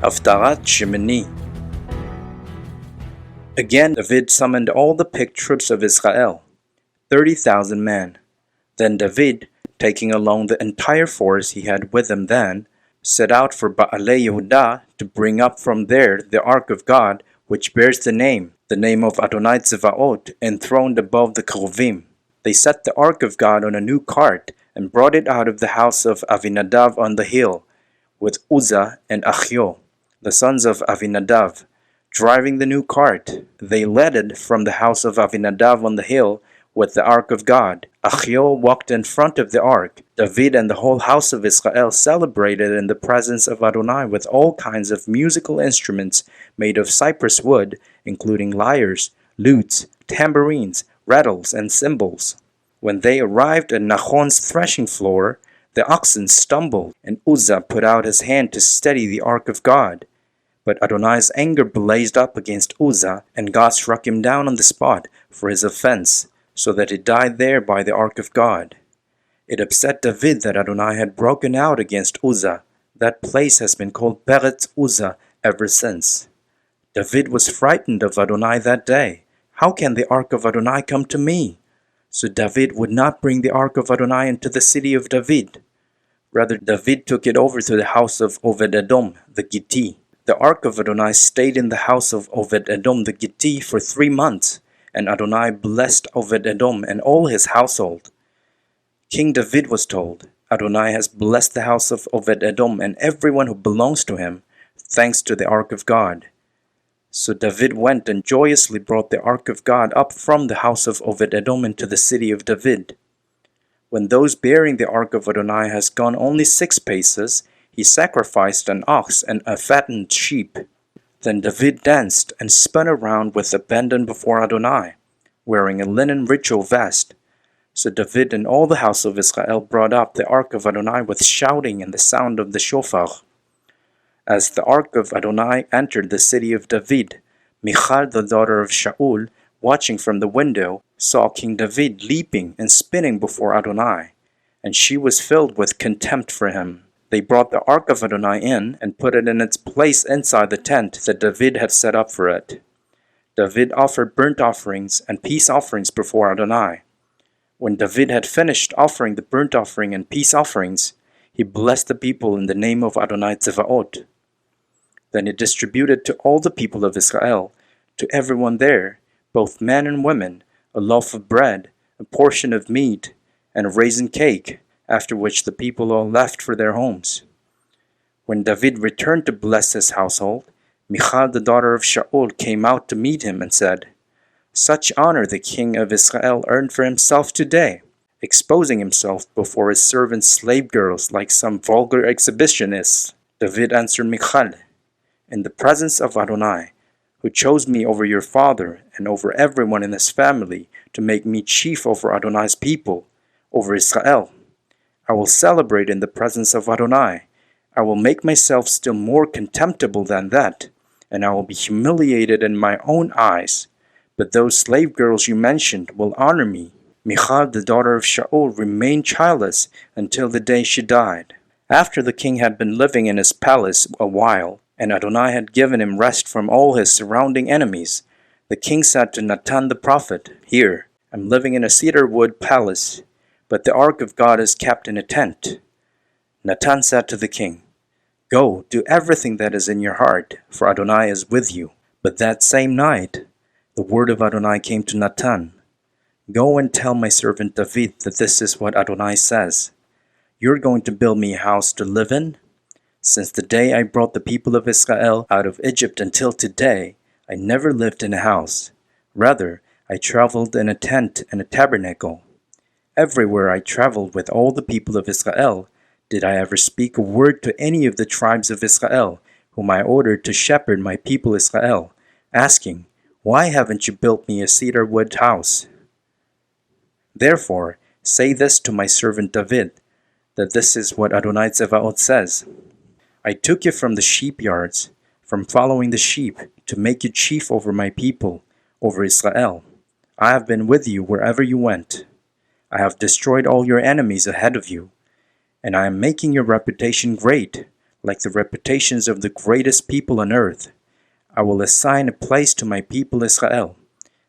Haftarat Shemini. Again David summoned all the picked troops of Israel, 30,000 men. Then David, taking along the entire force he had with him then, set out for Baalei Yehudah to bring up from there the ark of God, which bears the name of Adonai Tzevaot, enthroned above the Keruvim. They set the ark of God on a new cart and brought it out of the house of Avinadav on the hill, with Uzzah and Achio, the sons of Avinadav, driving the new cart. They led it from the house of Avinadav on the hill with the ark of God. Achio walked in front of the ark. David and the whole house of Israel celebrated in the presence of Adonai with all kinds of musical instruments made of cypress wood, including lyres, lutes, tambourines, rattles, and cymbals. When they arrived at Nachon's threshing floor, the oxen stumbled, and Uzzah put out his hand to steady the ark of God. But Adonai's anger blazed up against Uzzah, and God struck him down on the spot for his offense, so that he died there by the ark of God. It upset David that Adonai had broken out against Uzzah. That place has been called Peretz Uzzah ever since. David was frightened of Adonai that day. How can the ark of Adonai come to me? So David would not bring the ark of Adonai into the city of David. Rather, David took it over to the house of Obed-Edom, the Gittite. The ark of Adonai stayed in the house of Obed-Edom the Gittite for 3 months, and Adonai blessed Obed-Edom and all his household. King David was told, Adonai has blessed the house of Obed-Edom and everyone who belongs to him, thanks to the ark of God. So David went and joyously brought the ark of God up from the house of Obed-Edom into the city of David. When those bearing the ark of Adonai has gone only 6 paces, he sacrificed an ox and a fattened sheep. Then David danced and spun around with abandon before Adonai, wearing a linen ritual vest. So David and all the house of Israel brought up the ark of Adonai with shouting and the sound of the shofar. As the ark of Adonai entered the city of David, Michal, the daughter of Shaul, watching from the window, saw King David leaping and spinning before Adonai, and she was filled with contempt for him. They brought the ark of Adonai in and put it in its place inside the tent that David had set up for it. David offered burnt offerings and peace offerings before Adonai. When David had finished offering the burnt offering and peace offerings, he blessed the people in the name of Adonai Tzevaot. Then he distributed to all the people of Israel, to everyone there, both men and women, a loaf of bread, a portion of meat, and a raisin cake, after which the people all left for their homes. When David returned to bless his household, Michal, the daughter of Shaul, came out to meet him and said, Such honor the king of Israel earned for himself today, exposing himself before his servants' slave girls like some vulgar exhibitionists. David answered Michal, In the presence of Adonai, who chose me over your father and over everyone in his family to make me chief over Adonai's people, over Israel, I will celebrate in the presence of Adonai. I will make myself still more contemptible than that, and I will be humiliated in my own eyes. But those slave girls you mentioned will honor me. Michal, the daughter of Shaul, remained childless until the day she died. After the king had been living in his palace a while, and Adonai had given him rest from all his surrounding enemies, the king said to Nathan the prophet, Here, I'm living in a cedar wood palace, but the ark of God is kept in a tent. Nathan said to the king, Go, do everything that is in your heart, for Adonai is with you. But that same night, the word of Adonai came to Nathan. Go and tell my servant David that this is what Adonai says. You're going to build me a house to live in? Since the day I brought the people of Israel out of Egypt until today, I never lived in a house. Rather, I traveled in a tent and a tabernacle. Everywhere I traveled with all the people of Israel, did I ever speak a word to any of the tribes of Israel, whom I ordered to shepherd my people Israel, asking, Why haven't you built me a cedar wood house? Therefore, say this to my servant David, that this is what Adonai Tzevaot says. I took you from the sheep yards, from following the sheep, to make you chief over my people, over Israel. I have been with you wherever you went. I have destroyed all your enemies ahead of you, and I am making your reputation great, like the reputations of the greatest people on earth. I will assign a place to my people Israel.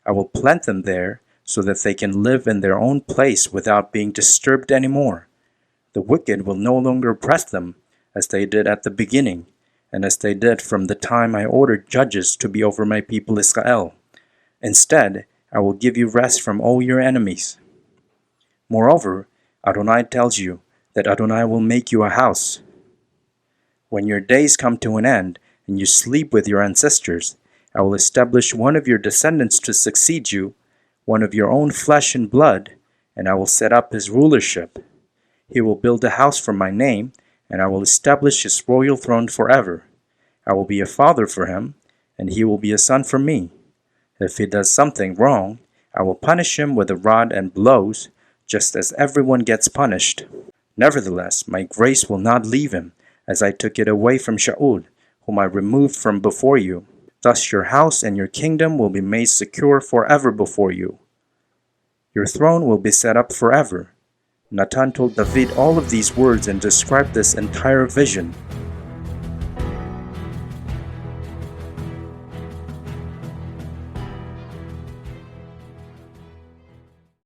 I will plant them there so that they can live in their own place without being disturbed anymore. The wicked will no longer oppress them as they did at the beginning, and as they did from the time I ordered judges to be over my people Israel. Instead, I will give you rest from all your enemies. Moreover, Adonai tells you that Adonai will make you a house. When your days come to an end and you sleep with your ancestors, I will establish one of your descendants to succeed you, one of your own flesh and blood, and I will set up his rulership. He will build a house for my name, and I will establish his royal throne forever. I will be a father for him, and he will be a son for me. If he does something wrong, I will punish him with a rod and blows, just as everyone gets punished. Nevertheless, my grace will not leave him, as I took it away from Shaul, whom I removed from before you. Thus your house and your kingdom will be made secure forever before you. Your throne will be set up forever. Natan told David all of these words and described this entire vision.